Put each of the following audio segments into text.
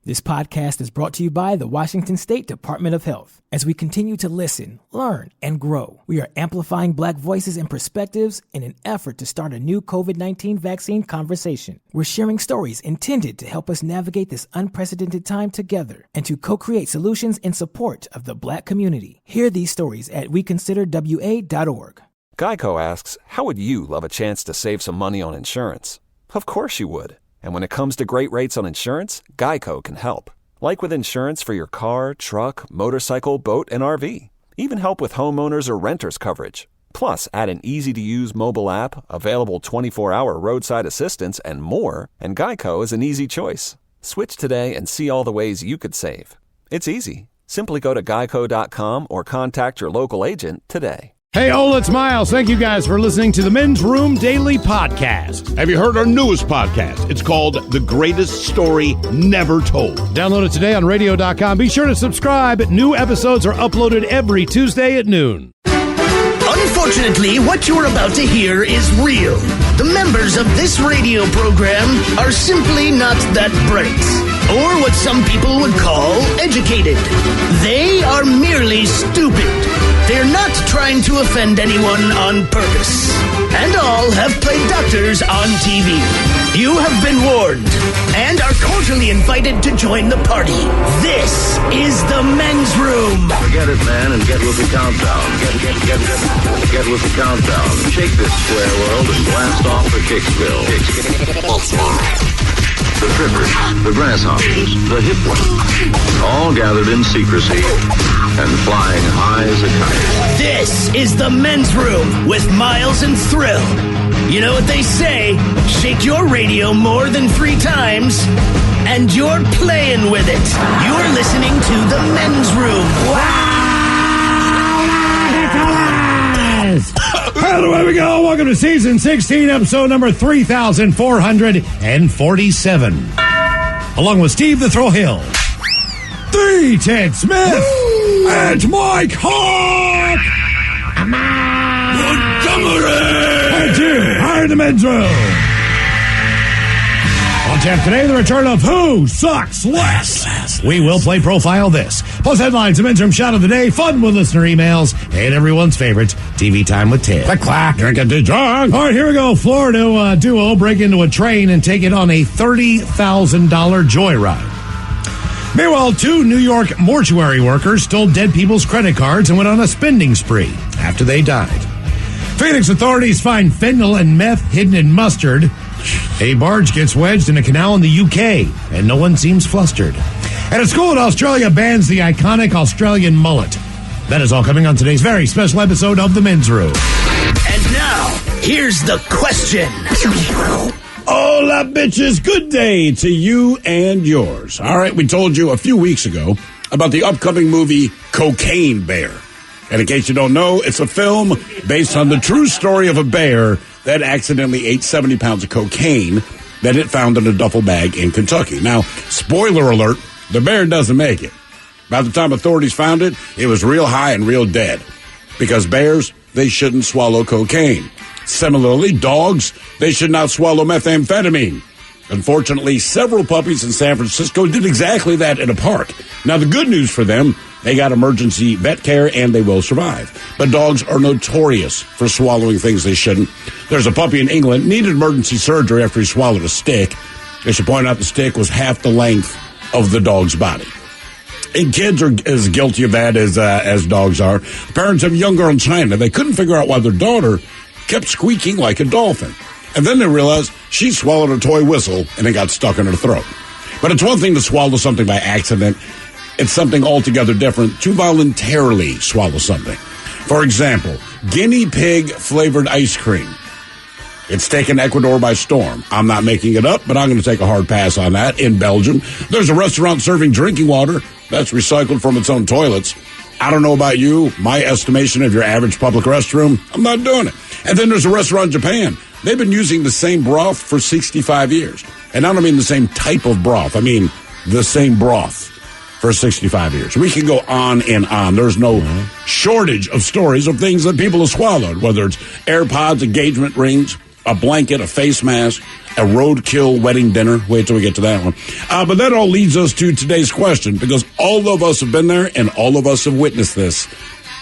This podcast is brought to you by the Washington State Department of Health. As we continue to listen, learn, and grow, we are amplifying Black voices and perspectives in an effort to start a new COVID-19 vaccine conversation. We're sharing stories intended to help us navigate this unprecedented time together and to co-create solutions in support of the Black community. Hear these stories at weconsiderwa.org. Geico asks, how would you love a chance to save some money on insurance? Of course you would. And when it comes to great rates on insurance, Geico can help. Like with insurance for your car, truck, motorcycle, boat, and RV. Even help with homeowners or renters coverage. Plus, add an easy-to-use mobile app, available 24-hour roadside assistance, and more, and Geico is an easy choice. Switch today and see all the ways you could save. It's easy. Simply go to geico.com or contact your local agent today. Hey, it's Miles. Thank you guys for listening to the Men's Room Daily Podcast. Have you heard our newest podcast? It's called The Greatest Story Never Told. Download it today on radio.com. Be sure to subscribe. New episodes are uploaded every Tuesday at noon. Unfortunately, what you're about to hear is real. The members of this radio program are simply not that bright, or what some people would call educated. They are merely stupid. They're not trying to offend anyone on purpose. And all have played doctors on TV. You have been warned and are cordially invited to join the party. This is the Men's Room. Forget it, man, and get with the countdown. Get with the countdown. Shake this square world and blast off for Kicksville. The trippers, the grasshoppers, the hip ones, all gathered in secrecy and flying high as a kite. This is the Men's Room with Miles and Thrill. You know what they say, shake your radio more than 3 times, and you're playing with it. You're listening to the Men's Room. Wow! Hello, here we go. Welcome to season 16, episode number 3,447. Along with Steve the Thrill Hill, the Ted Smith, and Mike Hawk. And you are the Men's Room. On tap today, the return of Who Sucks Less. We will play Profile This. Plus headlines, the Men's Room shot of the day, fun with listener emails, and everyone's favorite, TV Time with Ted. Clack, drink it to drunk. All right, here we go. Florida duo break into a train and take it on a $30,000 joyride. Meanwhile, 2 New York mortuary workers stole dead people's credit cards and went on a spending spree after they died. Phoenix authorities find fentanyl and meth hidden in mustard. A barge gets wedged in a canal in the UK, and no one seems flustered. And a school in Australia bans the iconic Australian mullet. That is all coming on today's very special episode of The Men's Room. And now, here's the question. Hola, bitches. Good day to you and yours. All right, we told you a few weeks ago about the upcoming movie Cocaine Bear. And in case you don't know, it's a film based on the true story of a bear that accidentally ate 70 pounds of cocaine that it found in a duffel bag in Kentucky. Now, spoiler alert, the bear doesn't make it. By the time authorities found it, it was real high and real dead. Because bears, they shouldn't swallow cocaine. Similarly, dogs, they should not swallow methamphetamine. Unfortunately, several puppies in San Francisco did exactly that in a park. Now, the good news for them, they got emergency vet care and they will survive. But dogs are notorious for swallowing things they shouldn't. There's a puppy in England, needed emergency surgery after he swallowed a stick. I should point out the stick was half the length of the dog's body. And kids are as guilty of that as dogs are. The parents of a young girl in China, they couldn't figure out why their daughter kept squeaking like a dolphin. And then they realized she swallowed a toy whistle and it got stuck in her throat. But it's one thing to swallow something by accident. It's something altogether different to voluntarily swallow something. For example, guinea pig flavored ice cream. It's taken Ecuador by storm. I'm not making it up, but I'm going to take a hard pass on that. In Belgium, there's a restaurant serving drinking water that's recycled from its own toilets. I don't know about you. My estimation of your average public restroom, I'm not doing it. And then there's a restaurant in Japan. They've been using the same broth for 65 years. And I don't mean the same type of broth. I mean the same broth for 65 years. We can go on and on. There's no shortage of stories of things that people have swallowed, whether it's AirPods, engagement rings, a blanket, a face mask, a roadkill wedding dinner. Wait till we get to that one. But that all leads us to today's question, because all of us have been there and all of us have witnessed this.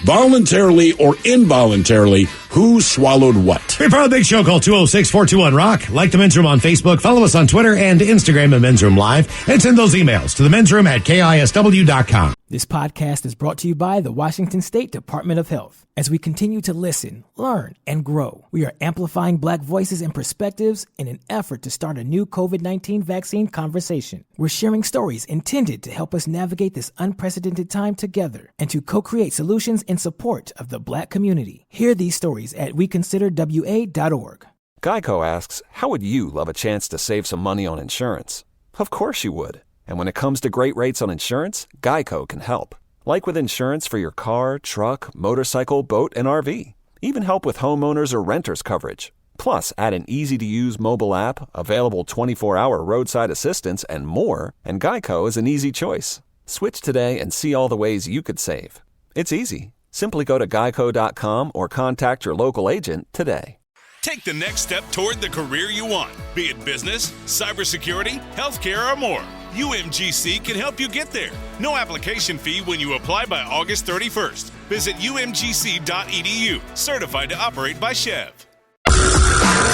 Voluntarily or involuntarily, who swallowed what? Be part of the big show. Call 206-421-ROCK. Like the Men's Room on Facebook. Follow us on Twitter and Instagram at Men's Room Live. And send those emails to the Men's Room at KISW.com. This podcast is brought to you by the Washington State Department of Health. As we continue to listen, learn, and grow, we are amplifying Black voices and perspectives in an effort to start a new COVID-19 vaccine conversation. We're sharing stories intended to help us navigate this unprecedented time together and to co-create solutions in support of the Black community. Hear these stories at weconsiderwa.org. Geico asks, how would you love a chance to save some money on insurance? Of course you would. And when it comes to great rates on insurance, Geico can help. Like with insurance for your car, truck, motorcycle, boat, and RV. Even help with homeowners or renters coverage. Plus, add an easy-to-use mobile app, available 24-hour roadside assistance, and more, and Geico is an easy choice. Switch today and see all the ways you could save. It's easy. Simply go to geico.com or contact your local agent today. Take the next step toward the career you want, be it business, cybersecurity, healthcare, or more. UMGC can help you get there. No application fee when you apply by August 31st. Visit umgc.edu, certified to operate by Chev.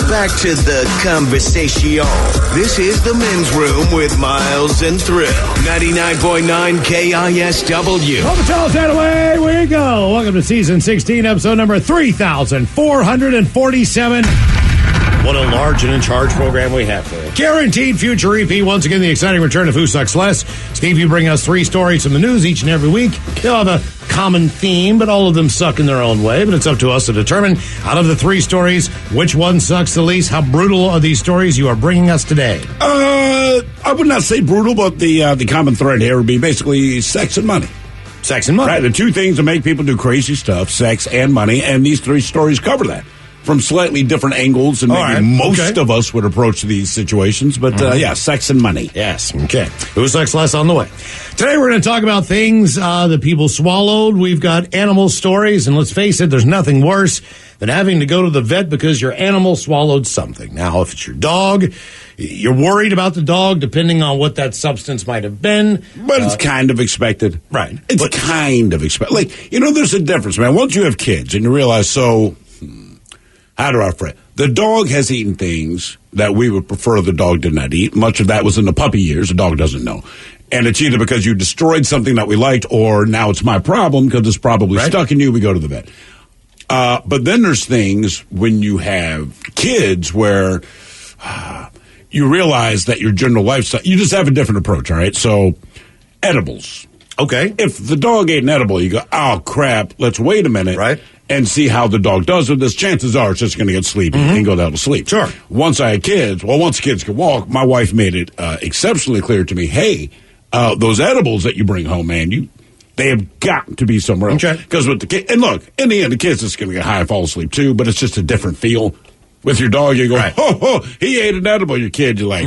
Back to the conversation. This is the Men's Room with Miles and Thrill. 99.9 KISW. Well, the towels that away we go. Welcome to season 16, episode number 3,447. What a large and in charge program we have for you. Guaranteed future repeat. Once again, the exciting return of Who Sucks Less. Steve, you bring us 3 stories from the news each and every week. They'll have a common theme, but all of them suck in their own way. But it's up to us to determine, out of the 3 stories, which one sucks the least. How brutal are these stories you are bringing us today? I would not say brutal, but the common thread here would be basically sex and money. Sex and money. Right, the 2 things that make people do crazy stuff, sex and money, and these 3 stories cover that. From slightly different angles, and maybe most of us would approach these situations. But, yeah, sex and money. Yes. Okay. Who Sucks Less on the way. Today we're going to talk about things that people swallowed. We've got animal stories, and let's face it, there's nothing worse than having to go to the vet because your animal swallowed something. Now, if it's your dog, you're worried about the dog, depending on what that substance might have been. But it's kind of expected. Right. It's kind of expected. Like, there's a difference, man. Once you have kids and you realize, how do I phrase? The dog has eaten things that we would prefer the dog did not eat. Much of that was in the puppy years. The dog doesn't know. And it's either because you destroyed something that we liked, or now it's my problem because it's probably stuck in you. We go to the vet. But then there's things when you have kids where you realize that your general lifestyle, you just have a different approach, all right? So, edibles. Okay. If the dog ate an edible, you go, oh, crap, let's wait a minute. Right. And see how the dog does with this. Chances are it's just going to get sleepy and go down to sleep. Sure. Once I had kids, once kids could walk, my wife made it exceptionally clear to me, hey, those edibles that you bring home, man, they have got to be somewhere else. Okay. Because with the kid, and look, in the end, the kid's just going to get high and fall asleep too, but it's just a different feel. With your dog, you go, he ate an edible. Your kid, you're like,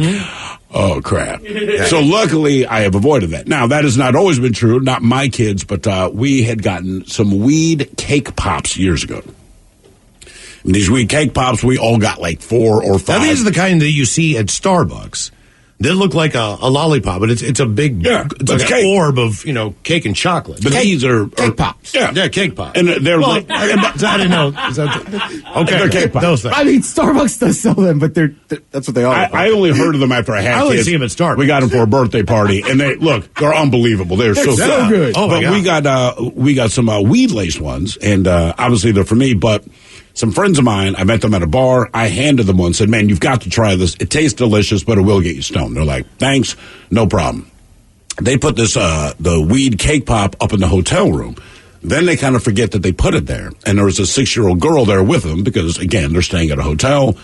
oh, crap. So luckily, I have avoided that. Now, that has not always been true, not my kids, but we had gotten some weed cake pops years ago. And these weed cake pops, we all got like 4 or 5. Now, these are the kind that you see at Starbucks. They look like a lollipop, but it's a big, it's like an orb of, cake and chocolate. But these are cake pops. Yeah, cake pops. And they're I didn't know. Okay, they're cake pops. Those things. I mean, Starbucks does sell them, but that's what they are. I only heard of them after I had kids. I only see them at Starbucks. We got them for a birthday party, and they're unbelievable. They're so good. Oh, but we got some weed laced ones, and obviously they're for me, but some friends of mine, I met them at a bar. I handed them one and said, man, you've got to try this. It tastes delicious, but it will get you stoned. They're like, thanks, no problem. They put this, the weed cake pop up in the hotel room. Then they kind of forget that they put it there. And there was a 6-year-old girl there with them because, again, they're staying at a hotel.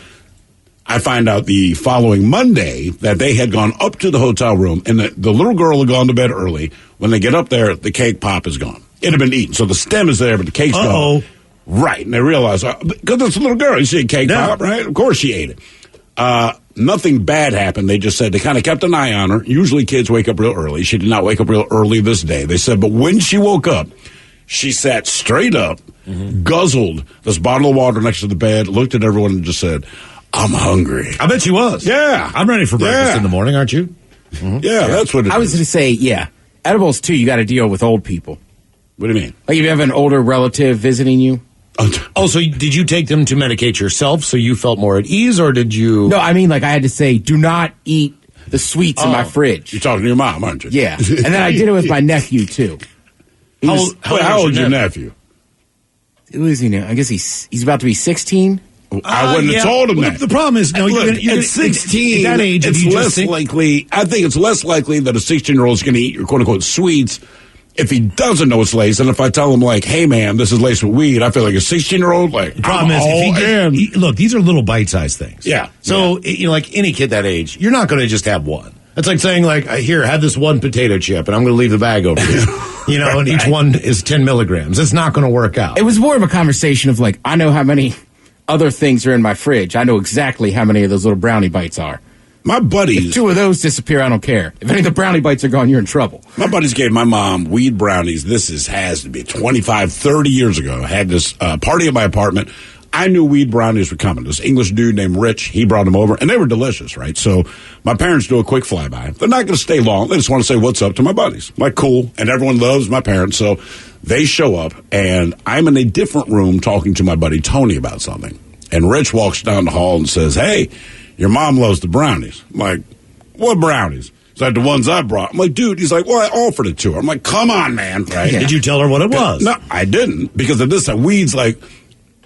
I find out the following Monday that they had gone up to the hotel room, and the little girl had gone to bed early. When they get up there, the cake pop is gone. It had been eaten. So the stem is there, but the cake's gone. Right, and they realize, because it's a little girl, you see a cake pop, right? Of course she ate it. Nothing bad happened. They just said they kind of kept an eye on her. Usually kids wake up real early. She did not wake up real early this day. They said, but when she woke up, she sat straight up, guzzled this bottle of water next to the bed, looked at everyone and just said, I'm hungry. I bet she was. Yeah. I'm ready for breakfast in the morning, aren't you? Mm-hmm. Yeah, that's what it is. I was going to say, yeah. Edibles, too, you got to deal with old people. What do you mean? Like if you have an older relative visiting you. Oh, so did you take them to medicate yourself so you felt more at ease, or did you? No, I mean, like I had to say, do not eat the sweets in my fridge. You're talking to your mom, aren't you? Yeah. And then I did it with my nephew, too. How old is your nephew? Who is he now? I guess he's about to be 16. I wouldn't have told him that. The problem is, no, look, you're at 16, at that age, it's less likely. I think it's less likely that a 16-year-old is going to eat your quote-unquote sweets if he doesn't know it's laced. And if I tell him, like, hey, man, this is laced with weed, I feel like a 16-year-old, like, the problem is, if look, these are little bite-sized things. Yeah. So, like any kid that age, you're not going to just have one. It's like saying, like, here, have this one potato chip, and I'm going to leave the bag over here. And each one is 10 milligrams. It's not going to work out. It was more of a conversation of, like, I know how many other things are in my fridge. I know exactly how many of those little brownie bites are. My buddies... If 2 of those disappear, I don't care. If any of the brownie bites are gone, you're in trouble. My buddies gave my mom weed brownies. Has to be 25, 30 years ago. I had this party at my apartment. I knew weed brownies were coming. This English dude named Rich, he brought them over, and they were delicious, right? So my parents do a quick flyby. They're not going to stay long. They just want to say what's up to my buddies. I'm like, cool. And everyone loves my parents, so they show up, and I'm in a different room talking to my buddy Tony about something. And Rich walks down the hall and says, hey, your mom loves the brownies. I'm like, what brownies? He's like, the ones I brought. I'm like, dude. He's like, well, I offered it to her. I'm like, come on, man. Right? Yeah. Did you tell her what it was? No, I didn't. Because at this time, weed's like,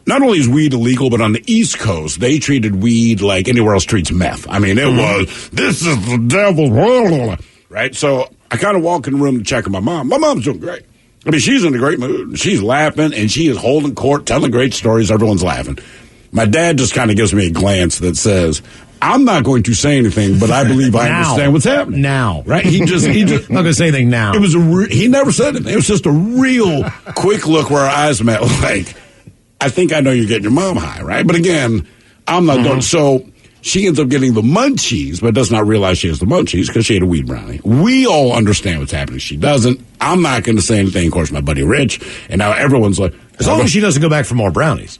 not only is weed illegal, but on the East Coast, they treated weed like anywhere else treats meth. I mean, it was, this is the devil. Right? So I kind of walk in the room to check on my mom. My mom's doing great. I mean, she's in a great mood. She's laughing, and she is holding court, telling great stories. Everyone's laughing. My dad just kind of gives me a glance that says, I'm not going to say anything, but I believe I understand what's happening. Now. Right? He just I'm not going to say anything now. It was he never said anything. It was just a real quick look where our eyes met, like, I think I know you're getting your mom high, right? But again, I'm not done. So she ends up getting the munchies, but does not realize she has the munchies because she had a weed brownie. We all understand what's happening. She doesn't. I'm not going to say anything. Of course, my buddy Rich, and now everyone's like, as long as she doesn't go back for more brownies.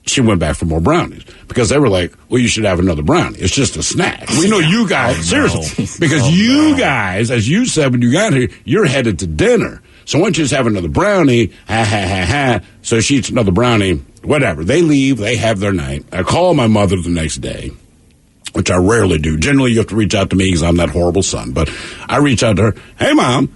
She went back for more brownies because they were like, well, you should have another brownie. It's just a snack. We know you guys, seriously, because you guys, as you said when you got here, you're headed to dinner. So why don't you just have another brownie? Ha, ha, ha, ha. So she eats another brownie. Whatever. They leave. They have their night. I call my mother the next day, which I rarely do. Generally, you have to reach out to me because I'm that horrible son. But I reach out to her. Hey, Mom.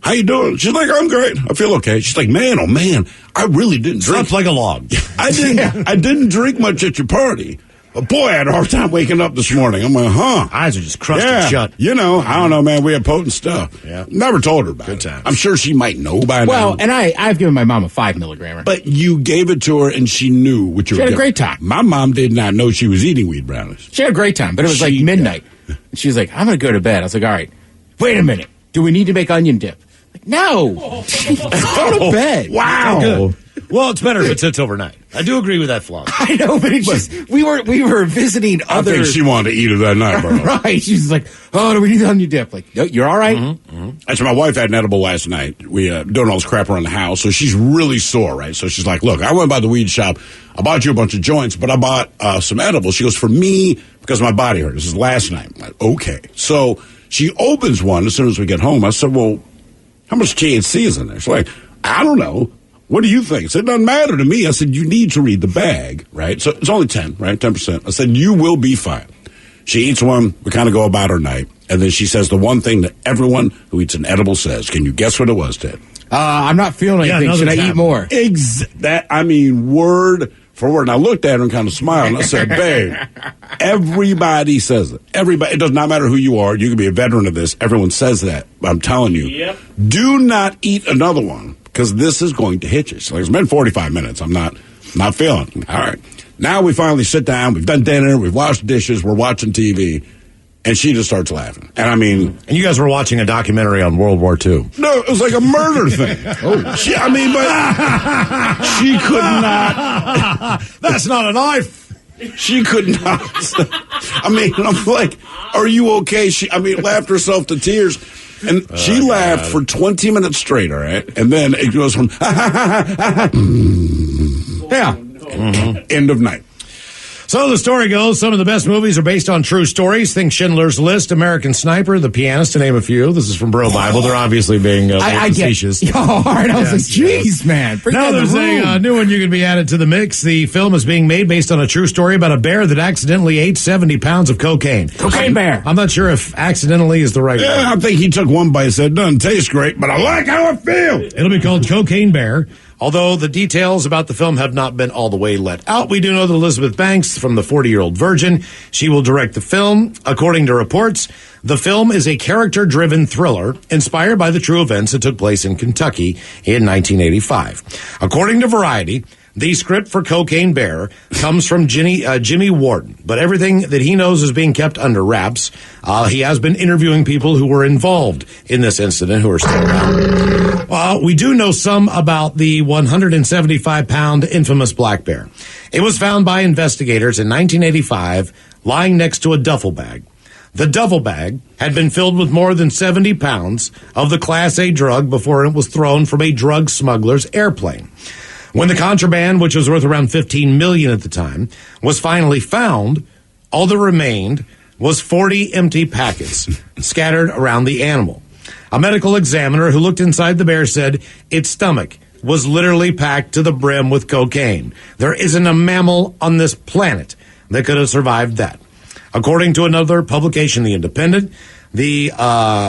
How you doing? She's like, I'm great. I feel okay. She's like, man, oh man, I really didn't drink. Slept like a log. I didn't drink much at your party. But boy, I had a hard time waking up this morning. I'm like, eyes are just crusted shut. I don't know, man. We had potent stuff. Yeah. Never told her about it. Times. I'm sure she might know by now. Well, and I've given my mom a 5 milligrammer. But you gave it to her and she knew what you were doing. She had a great time. My mom did not know she was eating weed brownies. She had a great time, but it was like midnight. And she was like, I'm going to go to bed. I was like, all right, wait a minute. Do we need to make onion dip? Like, no. Go to bed. Wow. Good. Well, it's better if it sits overnight. I do agree with that flaw. I know, but it's just, we were visiting other. I think she wanted to eat it that night, bro. Right. She's like, oh, do we need onion dip? Like, no, you're all right. Actually, my wife had an edible last night. We doing all this crap around the house, so she's really sore, right? So she's like, look, I went by the weed shop. I bought you a bunch of joints, but I bought some edibles. She goes, for me, because my body hurt. This is last night. I'm like, okay. So she opens one as soon as we get home. I said, well, how much THC is in there? She's like, I don't know. What do you think? I said, it doesn't matter to me. I said, you need to read the bag, right? So it's only 10, right? 10%. I said, you will be fine. She eats one. We kind of go about her night. And then she says the one thing that everyone who eats an edible says. Can you guess what it was, Ted? I'm not feeling anything. Should I eat more? Word for word. And I looked at her and kind of smiled. And I said, babe, everybody says it. Everybody. It does not matter who you are. You can be a veteran of this. Everyone says that. I'm telling you, do not eat another one. Because this is going to hit you. So it's been 45 minutes. I'm not feeling it. All right. Now we finally sit down. We've done dinner. We've washed dishes. We're watching TV. And she just starts laughing. And I mean... And you guys were watching a documentary on World War II. No, it was like a murder thing. But she could not... That's not a knife. She could not... I mean, I'm like, are you okay? She laughed herself to tears. And she laughed for 20 minutes straight, all right? And then it goes from, yeah. End of night. So the story goes, some of the best movies are based on true stories. Think Schindler's List, American Sniper, The Pianist, to name a few. This is from Bro Bible. They're obviously being facetious. All right, I was like, geez, man. Now there's a new one you can be added to the mix. The film is being made based on a true story about a bear that accidentally ate 70 pounds of cocaine. Cocaine bear. I'm not sure if accidentally is the right word. I think he took one bite and said, doesn't taste great, but I like how it feels. It'll be called Cocaine Bear. Although the details about the film have not been all the way let out, we do know that Elizabeth Banks, from the 40-Year-Old Virgin, she will direct the film. According to reports, the film is a character-driven thriller inspired by the true events that took place in Kentucky in 1985. According to Variety, the script for Cocaine Bear comes from Jimmy Warden, but everything that he knows is being kept under wraps. He has been interviewing people who were involved in this incident who are still around. We do know some about the 175-pound infamous black bear. It was found by investigators in 1985 lying next to a duffel bag. The duffel bag had been filled with more than 70 pounds of the Class A drug before it was thrown from a drug smuggler's airplane. When the contraband, which was worth around $15 million at the time, was finally found, all that remained was 40 empty packets scattered around the animal. A medical examiner who looked inside the bear said its stomach was literally packed to the brim with cocaine. There isn't a mammal on this planet that could have survived that. According to another publication, The Independent, the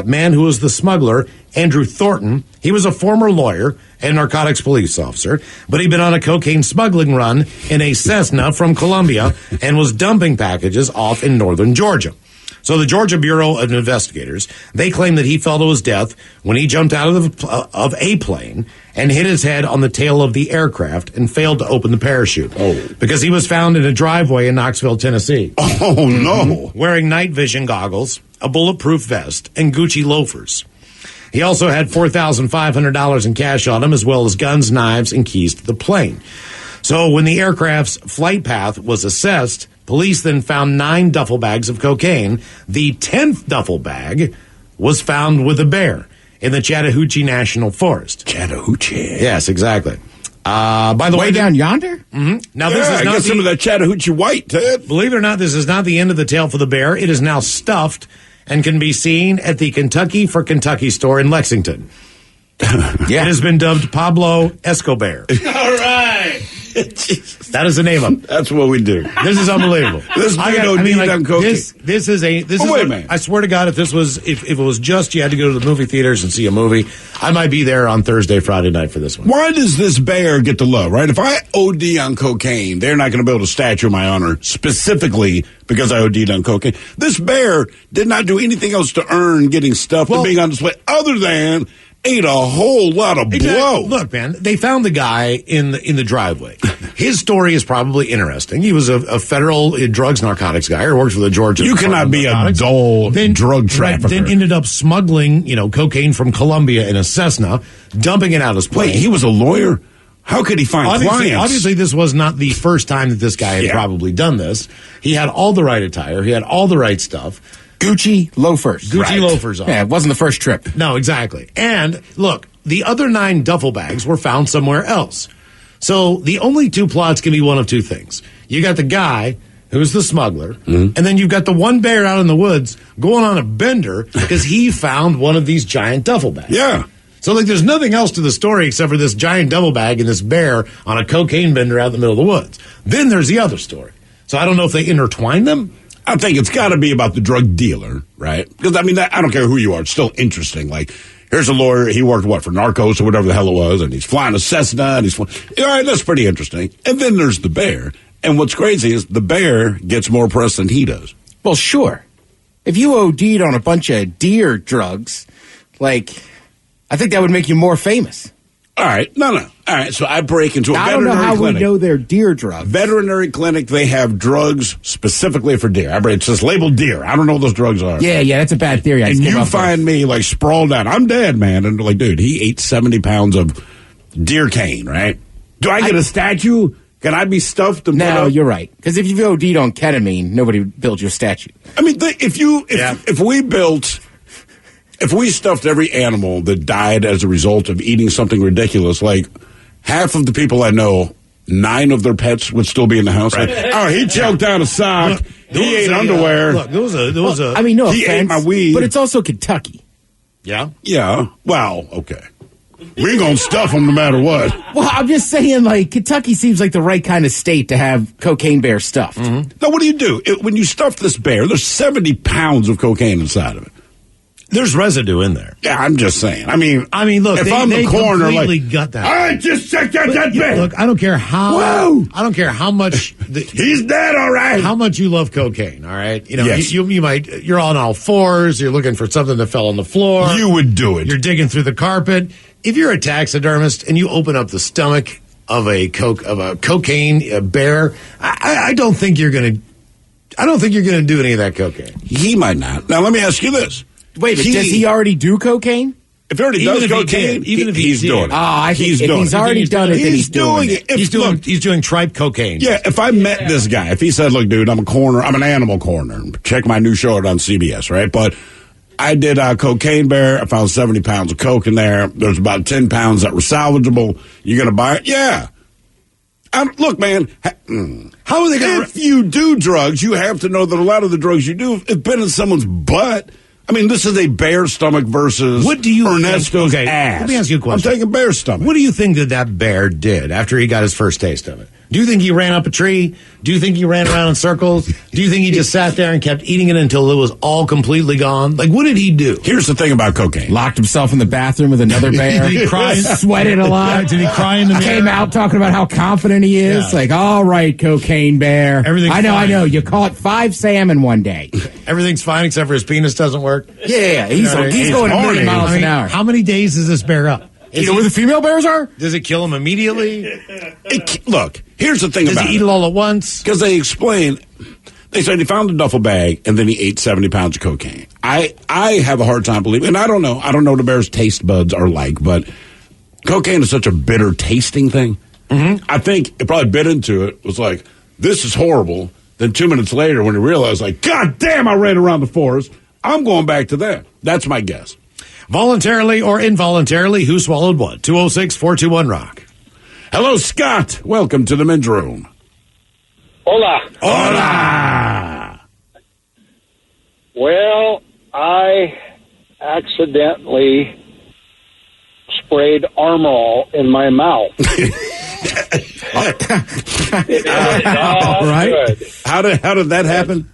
man who was the smuggler, Andrew Thornton, he was a former lawyer and narcotics police officer, but he'd been on a cocaine smuggling run in a Cessna from Colombia and was dumping packages off in northern Georgia. So the Georgia Bureau of Investigators, they claim that he fell to his death when he jumped out of a plane and hit his head on the tail of the aircraft and failed to open the parachute. Because he was found in a driveway in Knoxville, Tennessee. Oh, no. Wearing night vision goggles, a bulletproof vest, and Gucci loafers. He also had $4,500 in cash on him, as well as guns, knives, and keys to the plane. So when the aircraft's flight path was assessed, police then found 9 duffel bags of cocaine. The 10th duffel bag was found with a bear in the Chattahoochee National Forest. Chattahoochee. Yes, exactly. By the way, down yonder? Mm-hmm. Now, this is not some of that Chattahoochee white, Ted. Believe it or not, this is not the end of the tale for the bear. It is now stuffed and can be seen at the Kentucky for Kentucky store in Lexington. It has been dubbed Pablo Escobar. All right. That is the name of it. That's what we do. This is unbelievable. This is wait a minute. I swear to God, if it was just you had to go to the movie theaters and see a movie, I might be there on Thursday, Friday night for this one. Why does this bear get the love, right? If I OD on cocaine, they're not going to build a statue in my honor specifically because I OD'd on cocaine. This bear did not do anything else to earn getting stuffed and being on display other than ate a whole lot of blow. Look, man, they found the guy in the driveway. His story is probably interesting. He was a federal drugs narcotics guy, or works for the Georgia. You cannot be a dull drug trafficker. Then ended up smuggling, cocaine from Colombia in a Cessna, dumping it out his plane. Wait, he was a lawyer? How could he find clients? Obviously, this was not the first time that this guy had probably done this. He had all the right attire. He had all the right stuff. Gucci loafers. Loafers on. Yeah, it wasn't the first trip. No, exactly. And look, the other 9 duffel bags were found somewhere else. So the only 2 plots can be one of 2 things. You got the guy who's the smuggler, and then you've got the one bear out in the woods going on a bender because he found one of these giant duffel bags. Yeah. So, there's nothing else to the story except for this giant duffel bag and this bear on a cocaine bender out in the middle of the woods. Then there's the other story. So I don't know if they intertwine them. I think it's got to be about the drug dealer, right? Because, I don't care who you are. It's still interesting. Like, here's a lawyer. He worked, for Narcos or whatever the hell it was, and he's flying a Cessna, and he's flying. All right, that's pretty interesting. And then there's the bear. And what's crazy is the bear gets more press than he does. Well, sure. If you OD'd on a bunch of deer drugs, I think that would make you more famous. All right. No. All right. So I break into a veterinary clinic. I don't know how we know they're deer drugs. Veterinary clinic, they have drugs specifically for deer. It's just labeled deer. I don't know what those drugs are. Yeah, that's a bad theory. And you find me sprawled out. I'm dead, man. And dude, he ate 70 pounds of deer cane, right? Do I get a statue? Can I be stuffed? No, you're right. Because if you OD'd on ketamine, nobody would build you a statue. If we stuffed every animal that died as a result of eating something ridiculous, half of the people I know 9 of their pets would still be in the house. Right. Like, oh, he choked out a sock. He ate underwear. Look, there was a. I mean, no He offense, ate my weed. but it's also Kentucky. Yeah. Yeah. Well, okay. We ain't gonna stuff them no matter what. Well, I'm just saying, like, Kentucky seems like the right kind of state to have Cocaine Bear stuffed. Now, what do? When you stuff this bear, there's 70 pounds of cocaine inside of it. There's residue in there. Yeah, I'm just saying. I mean, look, if they, I'm they the coroner, completely like, got that. all right, just check out that bear. Look, I don't care how. Whoa. I don't care how much. He's dead, all right. How much you love cocaine, all right? You know, Yes. you might. You're on all fours. You're looking for something that fell on the floor. You would do it. You're digging through the carpet. If you're a taxidermist and you open up the stomach of a cocaine bear, I don't think you're gonna. I don't think you're gonna do any of that cocaine. He might not. Now, let me ask you this. Wait, but does he already do cocaine? If he already Even does if he cocaine, did, even if he he's did. doing it. I think if doing he's it. already done it, then he's doing it. If, He's doing tripe cocaine. Yeah, if I met this guy, if he said, look, dude, I'm an animal coroner. Check my new show out on CBS, right? But I did Cocaine Bear. I found 70 pounds of coke in there. There's about 10 pounds that were salvageable. You going to buy it? Yeah. Look, man, How are they going if you do drugs, you have to know that a lot of the drugs you do have been in someone's butt. I mean, this is a bear stomach versus What do you Ernesto's think? Okay, ass. let me ask you a question. I'm taking bear stomach. What do you think that bear did after he got his first taste of it? Do you think he ran up a tree? Do you think he ran around in circles? Do you think he just sat there and kept eating it until it was all completely gone? Like, what did he do? Here's the thing about cocaine. Locked himself in the bathroom with another bear. Did he cry? Sweated a lot. Did he cry in the mirror? Came out talking about how confident he is. Yeah. Like, all right, Cocaine Bear. Everything's I fine. know. You caught 5 salmon one day. Everything's fine except for his penis doesn't work. Yeah, he's He's going a horny. million miles an hour. How many days is this bear up? You know where the female bears are? Does it kill him immediately? Look, here's the thing Does about he eat it all at once? Because they explain, they said he found a duffel bag and then he ate 70 pounds of cocaine. I have a hard time believing, and I don't know what the bear's taste buds are like, but cocaine is such a bitter tasting thing. Mm-hmm. I think it probably bit into it, was like, this is horrible. Then 2 minutes later, when he realized, like, God damn, I ran around the forest, I'm going back to that. That's my guess. Voluntarily or involuntarily, who swallowed what? 206-421-ROCK. Hello, Scott. Welcome to the men's room. Hola. Hola. Well, I accidentally sprayed Armor All in my mouth. All right. Good. How did that happen?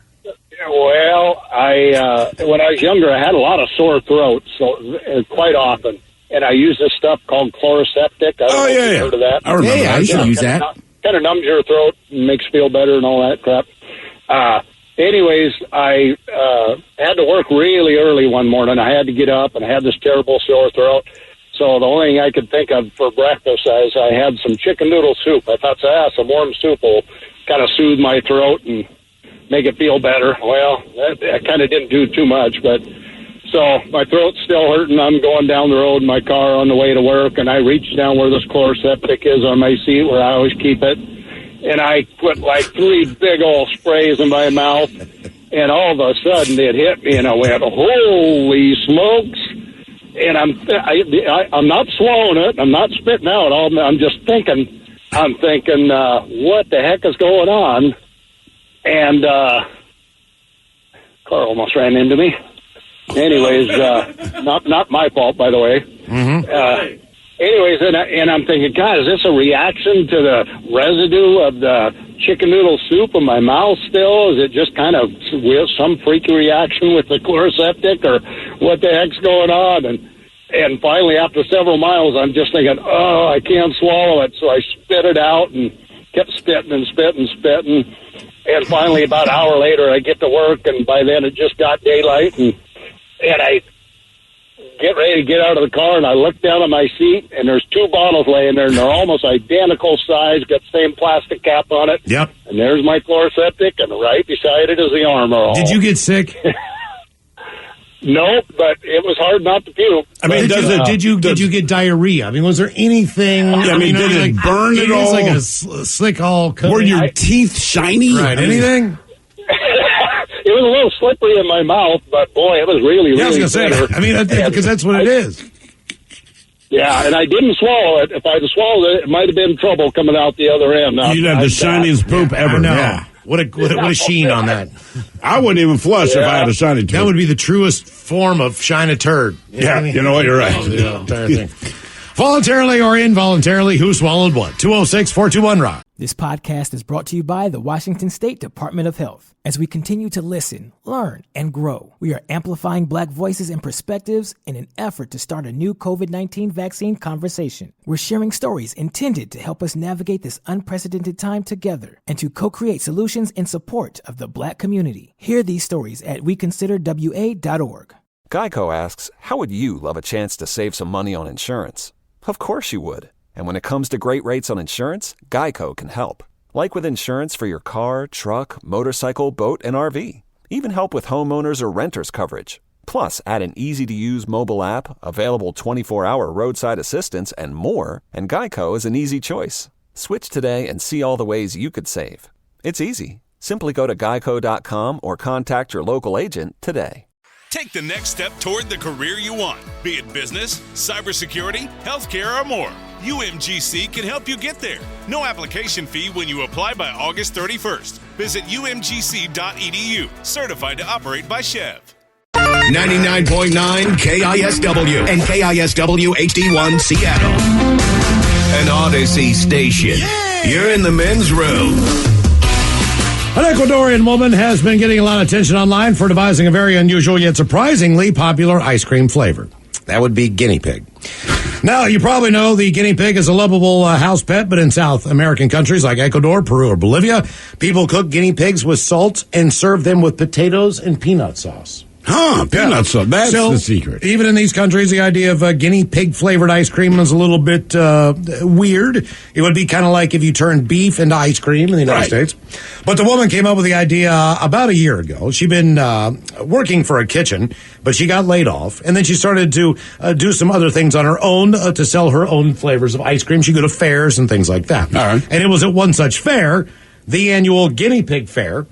Well, when I was younger, I had a lot of sore throats, so quite often, and I used this stuff called Chloroseptic. I don't know if you've heard of that. I remember Yeah, I used to use that. Kind of numbs your throat and makes you feel better and all that crap. Anyways, I had to work really early one morning. I had to get up, and I had this terrible sore throat. So the only thing I could think of for breakfast is I had some chicken noodle soup. I thought, some warm soup will kind of soothe my throat and make it feel better. Well, that kind of didn't do too much, but so my throat's still hurting. I'm going down the road in my car on the way to work, and I reach down where this Chloroseptic is on my seat where I always keep it, and I put like 3 big old sprays in my mouth, and all of a sudden it hit me, and I went, holy smokes. And I'm not swallowing it. I'm not spitting out. I'm just thinking, what the heck is going on? And car almost ran into me. Anyways, not my fault, by the way. Mm-hmm. Anyways, and I'm thinking, God, is this a reaction to the residue of the chicken noodle soup in my mouth still? Is it just kind of some freaky reaction with the Chloroseptic, or what the heck's going on? And finally, after several miles, I'm just thinking, I can't swallow it. So I spit it out and kept spitting and spitting and spitting. And finally, about an hour later, I get to work, and by then it just got daylight, and I get ready to get out of the car, and I look down at my seat, and there's 2 bottles laying there, and they're almost identical size, got the same plastic cap on it. Yep. And there's my Chloroseptic, and right beside it is the Armor All. Did you get sick? Nope, but it was hard not to puke. I mean, did you get diarrhea? I mean, was there anything? I mean, did it burn at all? It's like a slick all. Were your teeth shiny? Right. Anything? It was a little slippery in my mouth, but boy, it was really, Yeah, I was really going to say. bitter. I mean, because that's what it is. Yeah, and I didn't swallow it. If I'd have swallowed it, it might have been trouble coming out the other end. You'd have the shiniest poop ever. I know. Yeah. What a sheen on that. I wouldn't even flush if I had a shiny tooth. That would be the truest form of shine a turd. Yeah, you know what? You're right. The entire thing. Voluntarily or involuntarily, who swallowed what? 206-421-ROCK. This podcast is brought to you by the Washington State Department of Health. As we continue to listen, learn, and grow, we are amplifying Black voices and perspectives in an effort to start a new COVID-19 vaccine conversation. We're sharing stories intended to help us navigate this unprecedented time together and to co-create solutions in support of the Black community. Hear these stories at weconsiderwa.org. Geico asks, how would you love a chance to save some money on insurance? Of course you would. And when it comes to great rates on insurance, Geico can help. Like with insurance for your car, truck, motorcycle, boat, and RV. Even help with homeowners or renters coverage. Plus, add an easy-to-use mobile app, available 24-hour roadside assistance, and more, and Geico is an easy choice. Switch today and see all the ways you could save. It's easy. Simply go to geico.com or contact your local agent today. Take the next step toward the career you want, be it business, cybersecurity, healthcare, or more. UMGC can help you get there. No application fee when you apply by August 31st. Visit umgc.edu, certified to operate by Chev. 99.9 KISW and KISW HD1 Seattle. An Odyssey station. You're in the men's room. An Ecuadorian woman has been getting a lot of attention online for devising a very unusual yet surprisingly popular ice cream flavor. That would be guinea pig. Now, you probably know the guinea pig is a lovable house pet, but in South American countries like Ecuador, Peru, or Bolivia, people cook guinea pigs with salt and serve them with potatoes and peanut sauce. Peanut sauce. That's the secret. Even in these countries, the idea of guinea pig flavored ice cream is a little bit weird. It would be kind of like if you turned beef into ice cream in the United States. But the woman came up with the idea about a year ago. She'd been working for a kitchen, but she got laid off. And then she started to do some other things on her own to sell her own flavors of ice cream. She'd go to fairs and things like that. All right. And it was at one such fair, the annual guinea pig fair,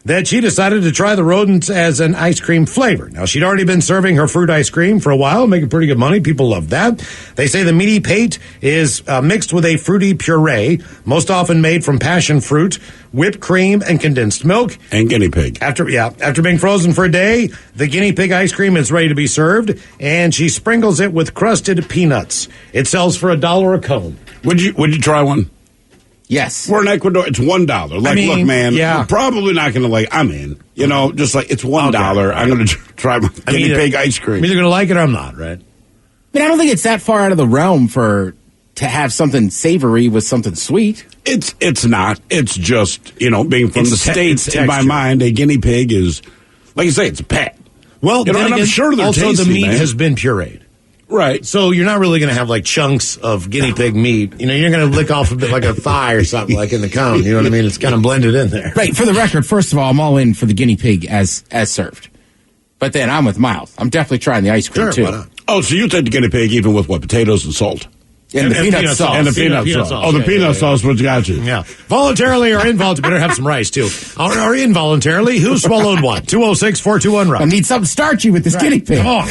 that she decided to try the rodents as an ice cream flavor. Now, she'd already been serving her fruit ice cream for a while, making pretty good money. People love that. They say the meaty pate is mixed with a fruity puree, most often made from passion fruit, whipped cream, and condensed milk. And guinea pig. After being frozen for a day, the guinea pig ice cream is ready to be served, and she sprinkles it with crusted peanuts. It sells for $1 a cone. Would you try one? Yes. We're in Ecuador. It's $1. Like, look, man, yeah. we're probably not going to I'm in. You know, just like it's $1. Okay. I'm going to try my guinea pig ice cream. I'm either going to like it or I'm not, right? I mean, I don't think it's that far out of the realm to have something savory with something sweet. It's not. It's just, being from the States, in my texture. mind, a guinea pig is, like you say, it's a pet. Well, and I'm sure they're also tasty, the meat man. has been pureed. Right. So you're not really going to have like chunks of guinea pig meat. You're going to lick off a bit like a thigh or something like in the cone. You know what I mean? It's kind of blended in there. Right. For the record, first of all, I'm all in for the guinea pig as served. But then I'm with Miles. I'm definitely trying the ice cream, Sure, why too. not? Oh, so you take the guinea pig even with what? Potatoes and salt? And the peanut sauce. And the peanut sauce. Oh, the peanut sauce, what got you? Yeah. Voluntarily or involuntarily, better have some rice, too. Or involuntarily, who swallowed what? 206-421-ROCK. I need something starchy with this guinea pig. Come on.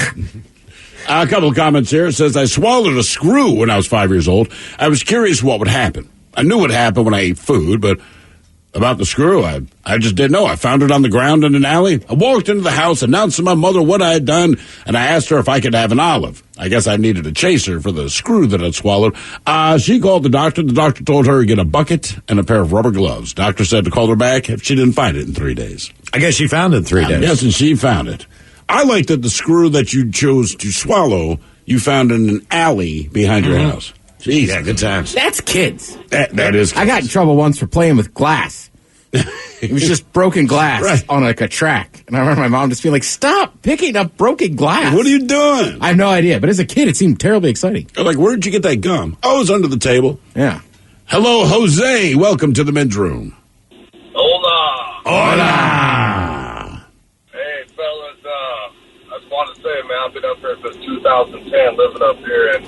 A couple of comments here. It says, I swallowed a screw when I was 5 years old. I was curious what would happen. I knew what happened when I ate food, but about the screw, I just didn't know. I found it on the ground in an alley. I walked into the house, announced to my mother what I had done, and I asked her if I could have an olive. I guess I needed a chaser for the screw that I'd swallowed. She called the doctor. The doctor told her to get a bucket and a pair of rubber gloves. Doctor said to call her back if she didn't find it in 3 days. I guess she found it in 3 days. I'm guessing she found it. I like that the screw that you chose to swallow, you found in an alley behind your house. Jeez. Yeah, good times. That's kids. That is kids. I got in trouble once for playing with glass. It was just broken glass on like a track. And I remember my mom just being like, stop picking up broken glass. What are you doing? I have no idea. But as a kid, it seemed terribly exciting. You're like, where'd you get that gum? Oh, it was under the table. Yeah. Hello, Jose. Welcome to the men's room. Hola. Hola. Hey, fellas. I just want to say, man, I've been up here since 2010, living up here, and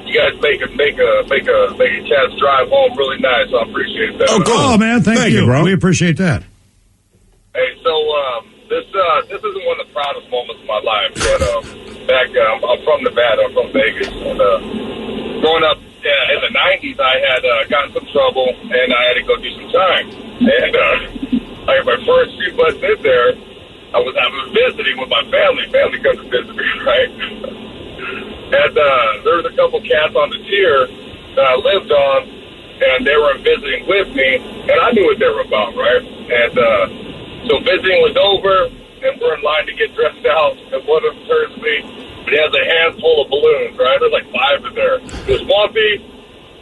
you guys make Chad's drive home really nice. So I appreciate that. Oh, cool. Oh, man, thank you, bro. We appreciate that. Hey, so this isn't one of the proudest moments of my life, but back. I'm from Nevada. I'm from Vegas. And growing up in the 90s, I had gotten some trouble, and I had to go do some time. And like my first few months in there, I was visiting with my family. Family comes to visit me, right? And there was a couple cats on the tier that I lived on, and they were visiting with me, and I knew what they were about, right? And so visiting was over, and we're in line to get dressed out, and one of them turns to me, but he has a handful of balloons, right? There's like 5 in there. He goes, Swampy,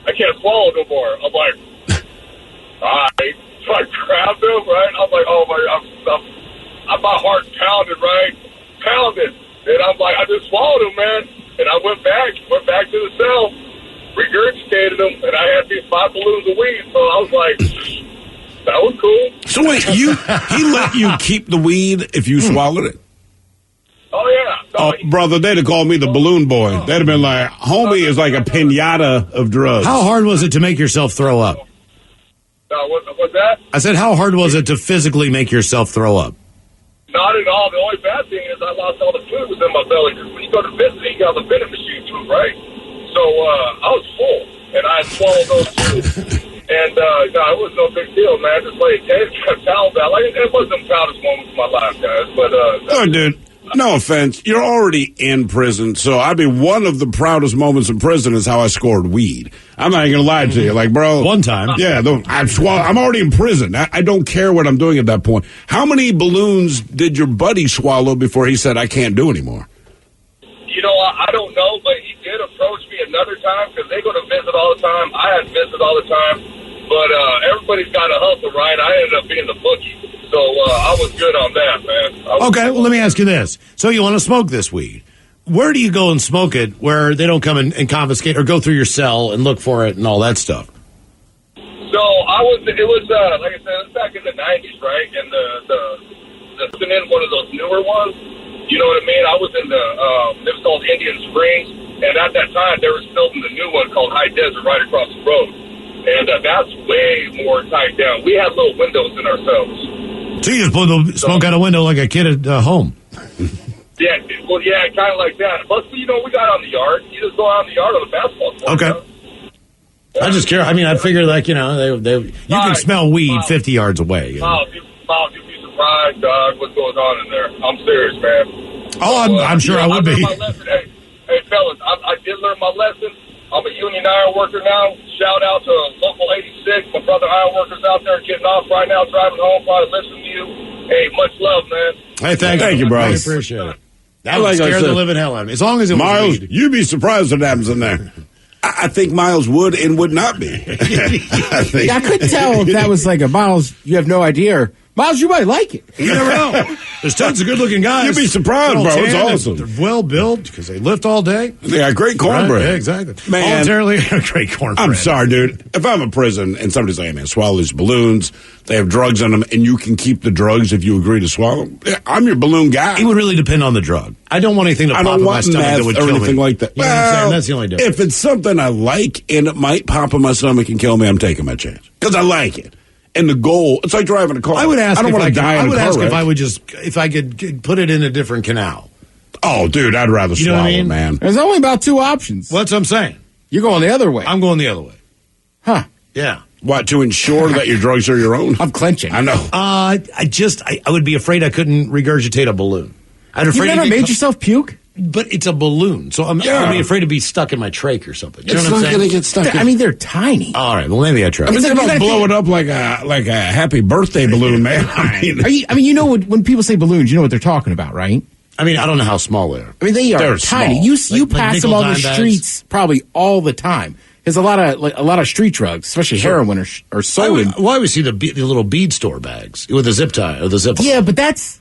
I can't swallow no more. I'm like, all right. So I grabbed him, right? I'm like, oh my, my heart pounded, right? Pounded. And I'm like, I just swallowed him, man. And I went back to the cell, regurgitated him, and I had these 5 balloons of weed. So I was like, that was cool. So wait, he let you keep the weed if you swallowed it? Oh, yeah. No, brother, they'd have called me the balloon boy. They'd have been like, homie is like a pinata of drugs. How hard was it to make yourself throw up? What's that? I said, how hard was it to physically make yourself throw up? Not at all. The only bad thing is I lost all the fluid in my belly. Because when you go to visit, you got the vending machine too, right? So I was full, and I had swallowed those too. And it was no big deal, man. Just like, it wasn't the proudest moment of my life, guys. But oh, dude. No offense. You're already in prison, so I mean, one of the proudest moments in prison is how I scored weed. I'm not even going to lie to you. Like, bro. One time. Yeah, I'm already in prison. I don't care what I'm doing at that point. How many balloons did your buddy swallow before he said, I can't do anymore? You know, I don't know, but he did approach me another time because they go to visit all the time. I had visit all the time. But everybody's got a hustle, right? I ended up being the bookie. So I was good on that, man. Okay, well, let me ask you this. So you want to smoke this weed. Where do you go and smoke it where they don't come and confiscate or go through your cell and look for it and all that stuff? So it was like I said, it was back in the 90s, right? And the in one of those newer ones, you know what I mean? I was in it was called Indian Springs. And at that time, they were building the new one called High Desert right across the road. And that's way more tight down. We had little windows in our cells. So you just blow the smoke out a window like a kid at home. Yeah, well, yeah, kind of like that. Plus, you know, we got on the yard. You just go out on the yard on the basketball court. Okay. Yeah. I just care. I mean, I figured, like, you know, you can smell weed 50 yards away. You know? You'd be surprised, dog, what's going on in there. I'm serious, man. Oh, I'm sure I would be. Hey, fellas, I did learn my lesson. I'm a union iron worker now. Shout out to Local 86. My brother iron workers out there getting off right now, driving home, probably listening to you. Hey, much love, man. Hey, thank you, bro. I appreciate it. That would scare the living hell out of me. As long as it was Miles, weed. you'd be surprised what happens in there. I think Miles would and would not be. I couldn't tell if that was like a Miles, you have no idea, or Miles, you might like it. You never know. There's tons of good-looking guys. You'd be surprised, bro. It's awesome. They're well-built because they lift all day. They got great cornbread. Right? Yeah, exactly. Man, voluntarily great cornbread. I'm sorry, dude. If I'm in prison and somebody's like, hey, man, swallow these balloons, they have drugs in them, and you can keep the drugs if you agree to swallow them, I'm your balloon guy. It would really depend on the drug. I don't want anything to pop in my stomach that would kill me. Anything like that. You know what I'm saying? That's the only difference. If it's something I like and it might pop in my stomach and kill me, I'm taking my chance. Because I like it. And the goal, it's like driving a car. I would ask I don't want to die in a car I would ask wreck. if I could put it in a different canal. Oh, dude, I'd rather swallow, know what I mean? Man. There's only about 2 options. Well, that's what I'm saying. You're going the other way. I'm going the other way. Huh. Yeah. What, to ensure that your drugs are your own? I'm clenching. I know. I would be afraid I couldn't regurgitate a balloon. You've never made yourself puke? But it's a balloon, so I'd be afraid to be stuck in my trach or something. You know it's what I'm not saying? going to get stuck. I mean, they're tiny. All right, well, maybe I try. I mean, they don't blow it up like a happy birthday balloon, man. I mean, you know, when people say balloons, you know what they're talking about, right? I mean, I don't know how small they are. I mean, they're tiny. Small. You pass them on the streets probably all the time. There's a lot of street drugs, especially heroin or sold. I always see the little bead store bags with the zip tie or the zip. Yeah, but that's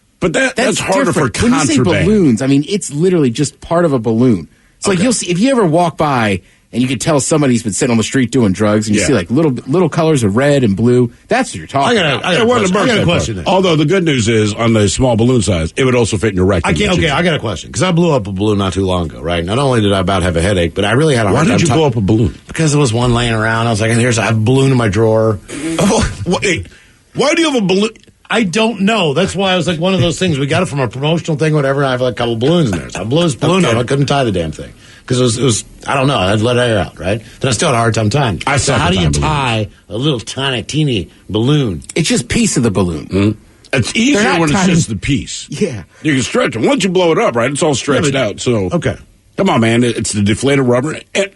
harder for contraband. When you say balloons, I mean, it's literally just part of a balloon. It's like you'll see, if you ever walk by and you can tell somebody's been sitting on the street doing drugs, and you see like little colors of red and blue, that's what you're talking about. I got a question. Although the good news is, on the small balloon size, it would also fit in your rectum. I got a question. Because I blew up a balloon not too long ago, right? Not only did I about have a headache, but I really had a hard time. Why did you blow up a balloon? Because there was one laying around. I was like, I have a balloon in my drawer. Oh, wait. Why do you have a balloon? I don't know. That's why I was like one of those things. We got it from a promotional thing, whatever. And I have like a couple balloons in there. So I blew this balloon up. I couldn't tie the damn thing because it was. I don't know. I'd let air out, right? Then I still had a hard time tying. So how do you tie a little tiny, teeny balloon? It's just piece of the balloon. Mm-hmm. It's easier when it's just the piece. Yeah, you can stretch it. Once you blow it up, right? It's all stretched out. So okay, come on, man. It's the deflated rubber. And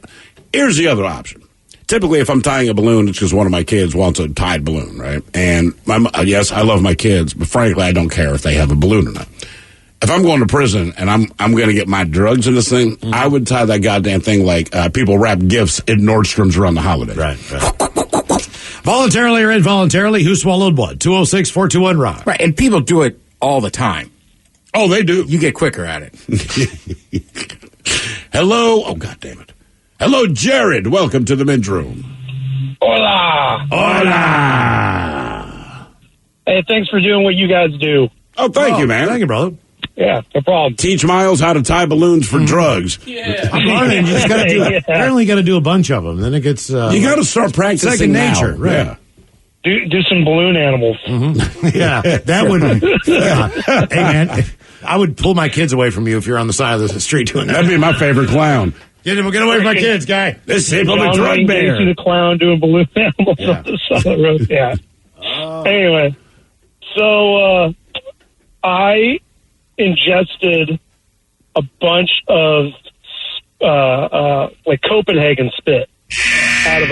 here's the other option. Typically, if I'm tying a balloon, it's because one of my kids wants a tied balloon, right? And yes, I love my kids, but frankly, I don't care if they have a balloon or not. If I'm going to prison and I'm going to get my drugs in this thing, I would tie that goddamn thing like people wrap gifts at Nordstrom's around the holidays. Right. Voluntarily or involuntarily, who swallowed what? 206-421-ROCK. Right, and people do it all the time. Oh, they do. You get quicker at it. Hello. Oh, God damn it. Hello, Jared. Welcome to the men's room. Hola. Hey, thanks for doing what you guys do. Oh, thank you, man. Thank you, brother. Yeah, no problem. Teach Miles how to tie balloons for drugs. Yeah. I'm learning. You just got to do it. Apparently, you got to do a bunch of them. Then it gets. You got to start practicing second nature, now. right? Yeah. Do some balloon animals. Yeah, that would. Hey, man, I would pull my kids away from you if you're on the side of the street doing that. That'd be my favorite clown. Get away from my kids, guy. This is a drug bear. See the clown doing balloon animals on the side of the road. Yeah. Anyway, so I ingested a bunch of like Copenhagen spit out of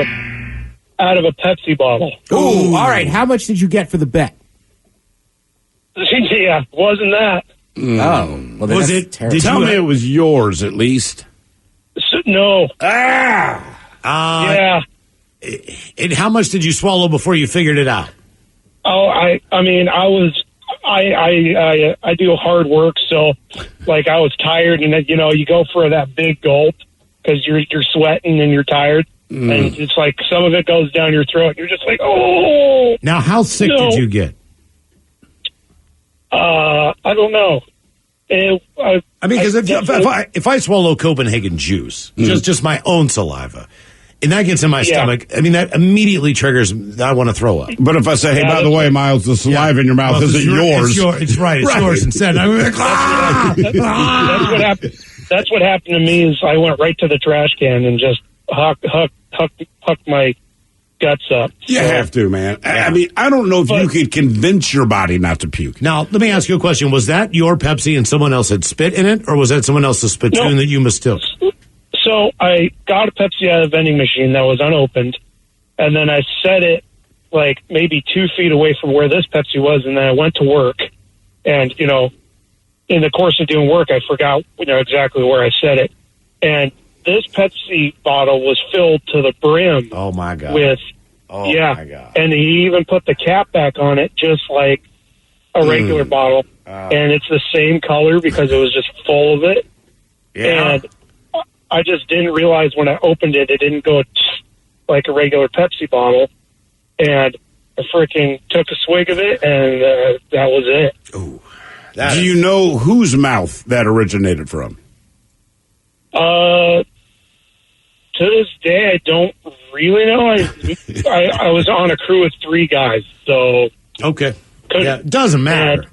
a Pepsi bottle. Ooh, all right. How much did you get for the bet? Yeah, wasn't that? Oh, well, was it? Tell me it was yours at least. No. Yeah. And how much did you swallow before you figured it out? Oh, I do hard work, so like I was tired, and you go for that big gulp because you're sweating and you're tired, and it's like some of it goes down your throat. You're just like, oh. Now, how sick did you get? I don't know. Because if I swallow Copenhagen juice, just my own saliva, and that gets in my stomach, I mean, that immediately triggers, I want to throw up. But if I say, hey, by the way, Miles, the saliva in your mouth isn't yours. It's right. It's yours instead. I'm like, That's what happened. That's what happened to me is I went right to the trash can and just hucked my guts up. You have to, man. I mean, I don't know if you could convince your body not to puke. Now, let me ask you a question. Was that your Pepsi and someone else had spit in it, or was that someone else's spittoon that you mistook? So I got a Pepsi out of the vending machine that was unopened, and then I set it like maybe 2 feet away from where this Pepsi was, and then I went to work, and, in the course of doing work, I forgot, exactly where I set it. And this Pepsi bottle was filled to the brim. Oh, my God. My God. And he even put the cap back on it just like a regular bottle. And it's the same color because it was just full of it. Yeah. And I just didn't realize when I opened it, it didn't go like a regular Pepsi bottle. And I freaking took a swig of it, and that was it. Ooh. Do you know whose mouth that originated from? To this day, I don't really know. I was on a crew of 3 guys, so okay, it doesn't matter.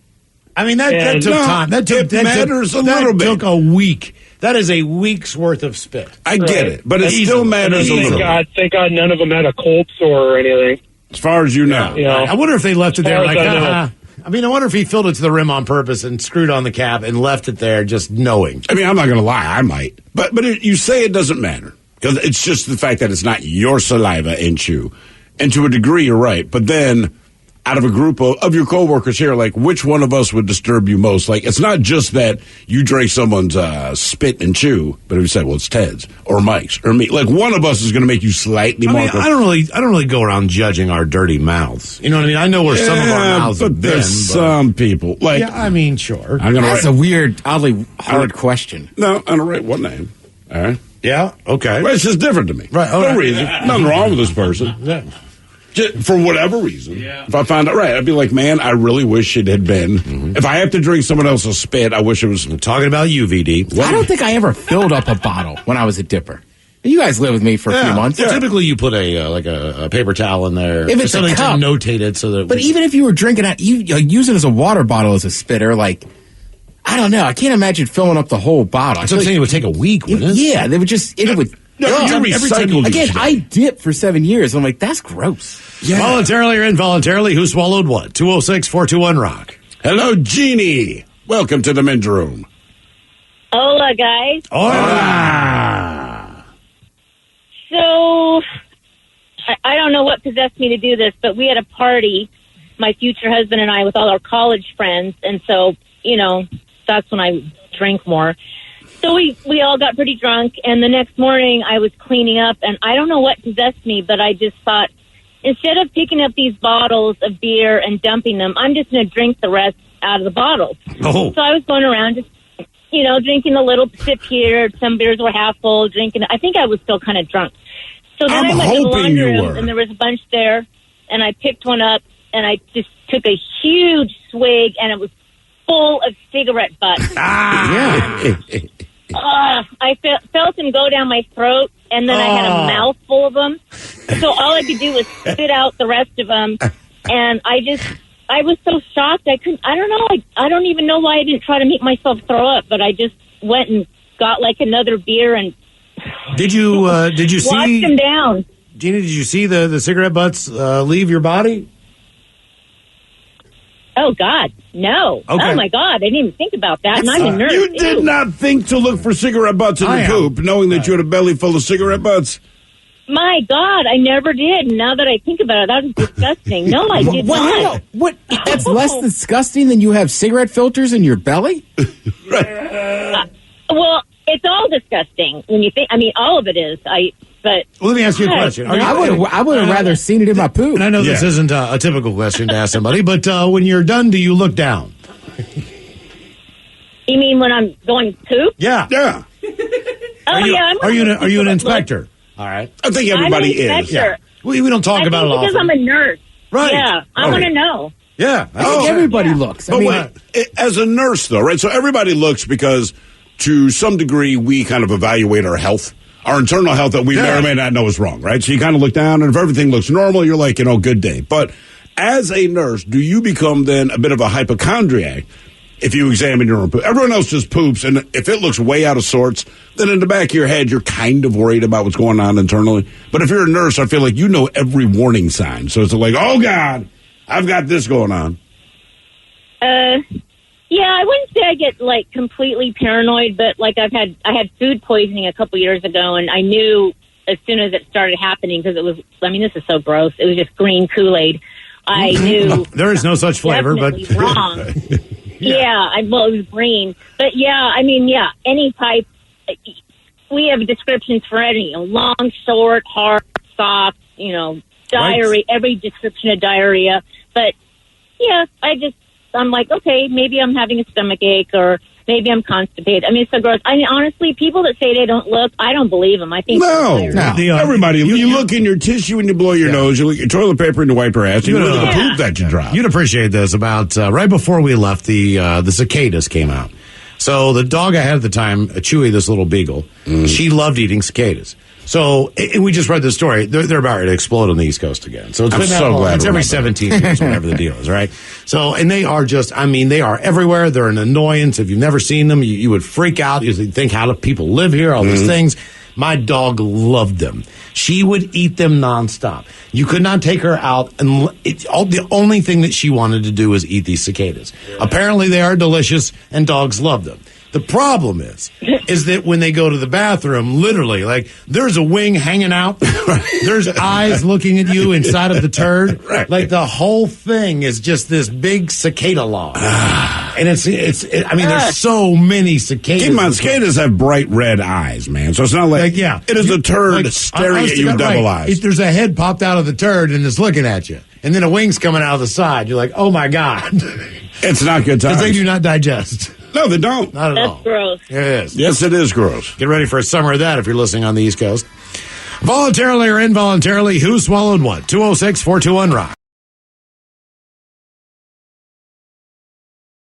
I mean, that took time. That matters a little bit. Took a week. That is a week's worth of spit. I get it, but it still matters a little. Thank God, none of them had a cold sore or anything. As far as you know, I wonder if they left it there like. I wonder if he filled it to the rim on purpose and screwed on the cap and left it there just knowing. I mean, I'm not going to lie, I might, but you say it doesn't matter. Because it's just the fact that it's not your saliva and chew. And to a degree, you're right. But then, out of a group of your coworkers here, like, which one of us would disturb you most? Like, it's not just that you drank someone's spit and chew, but if you said, well, it's Ted's or Mike's or me. Like, one of us is going to make you slightly more. I don't really go around judging our dirty mouths. You know what I mean? I know where some of our mouths have been. There's some people. Like, sure. That's a weird, oddly hard question. No, I'm going to write one name. All right. Yeah, okay. Well, it's just different to me. Right. No reason. Nothing wrong with this person. Yeah. Just for whatever reason. Yeah. If I found out right, I'd be like, man, I really wish it had been. Mm-hmm. If I have to drink someone else's spit, I wish it was. I'm talking about you, VD. I don't think I ever filled up a bottle when I was a dipper. You guys live with me for a few months. Well, typically, you put a paper towel in there. If it's something a cup, to notate it so that. But even if you were drinking it, you use it as a water bottle as a spitter. Like, I don't know. I can't imagine filling up the whole bottle. I'm saying it would take a week, wouldn't it? Yeah, they would just. It would. Every time you again, I dipped for 7 years. I'm like, that's gross. Yeah. Voluntarily or involuntarily, who swallowed what? 206-421-ROCK. Hello, Jeannie. Welcome to the men's room. Hola, guys. Hola. So, I don't know what possessed me to do this, but we had a party, my future husband and I, with all our college friends, and so, that's when I drink more. So we all got pretty drunk, and the next morning I was cleaning up, and I don't know what possessed me, but I just thought, instead of picking up these bottles of beer and dumping them, I'm just going to drink the rest out of the bottles. Oh. So I was going around just, drinking a little sip here. Some beers were half full, drinking. I think I was still kind of drunk. So then I went to the laundry room, and there was a bunch there, and I picked one up, and I just took a huge swig, and it was full of cigarette butts. I felt them go down my throat, and then I had a mouthful of them. So all I could do was spit out the rest of them, and I was so shocked. I don't know. I don't even know why I didn't try to make myself throw up, but I just went and got like another beer and did you see? Washed them down. Gina, did you see the cigarette butts leave your body? Oh, God, no. Okay. Oh, my God, I didn't even think about that, and I'm a nurse. You did not think to look for cigarette butts in the poop, knowing that you had a belly full of cigarette butts? My God, I never did. Now that I think about it, that was disgusting. No, I did not. What? That's less disgusting than you have cigarette filters in your belly? Well, it's all disgusting when you think. I mean, all of it is. But well, let me ask you a question. I would have rather seen it in my poop. And I know this isn't a typical question to ask somebody, but when you're done, do you look down? You mean when I'm going to poop? Yeah. Yeah. Are you an inspector? All right. I think everybody is. Yeah. We don't talk about it often. Because I'm a nurse. Right. Yeah. I want to know. Yeah. I think everybody looks. But wait, as a nurse, though, right? So everybody looks because to some degree we kind of evaluate our health. Our internal health that we may or may not know is wrong, right? So you kind of look down, and if everything looks normal, you're like, good day. But as a nurse, do you become then a bit of a hypochondriac if you examine your own poop? Everyone else just poops, and if it looks way out of sorts, then in the back of your head, you're kind of worried about what's going on internally. But if you're a nurse, I feel like you know every warning sign. So it's like, oh, God, I've got this going on. Yeah, I wouldn't say I get like completely paranoid, but like I had food poisoning a couple years ago, and I knew as soon as it started happening because it was. I mean, this is so gross. It was just green Kool-Aid. I knew there is no such flavor, but wrong. It was green, but any type. We have descriptions for any long, short, hard, soft. Diarrhea. Right. Every description of diarrhea, but I'm like, okay, maybe I'm having a stomach ache or maybe I'm constipated. I mean, it's so gross. I mean, honestly, people that say they don't look, I don't believe them. I think everybody. You look in your tissue and you blow your nose. You look at your toilet paper and you wipe your ass. You look at the poop that you drop. You'd appreciate this. About right before we left, the cicadas came out. So the dog I had at the time, Chewy, this little beagle, she loved eating cicadas. So we just read this story. They're about ready to explode on the East Coast again. So it's been that long. It's every 17 years, whatever the deal is, right? So, and they are they are everywhere. They're an annoyance. If you've never seen them, you would freak out. You think, how do people live here? All these things. My dog loved them. She would eat them nonstop. You could not take her out, and the only thing that she wanted to do was eat these cicadas. Apparently, they are delicious, and dogs love them. The problem is that when they go to the bathroom, literally, like, there's a wing hanging out. There's eyes looking at you inside of the turd. Right. Like, the whole thing is just this big cicada log. And there's so many cicadas. Keep in mind, cicadas have bright red eyes, man. So it's not like it is a turd staring at you with double eyes. If there's a head popped out of the turd and it's looking at you, and then a wing's coming out of the side, you're like, oh, my God. It's not good times. Because they do not digest. No, they don't. Not at all. That's gross. It is. Yes, it is gross. Get ready for a summer of that if you're listening on the East Coast. Voluntarily or involuntarily, who swallowed what? 206-421-ROCK.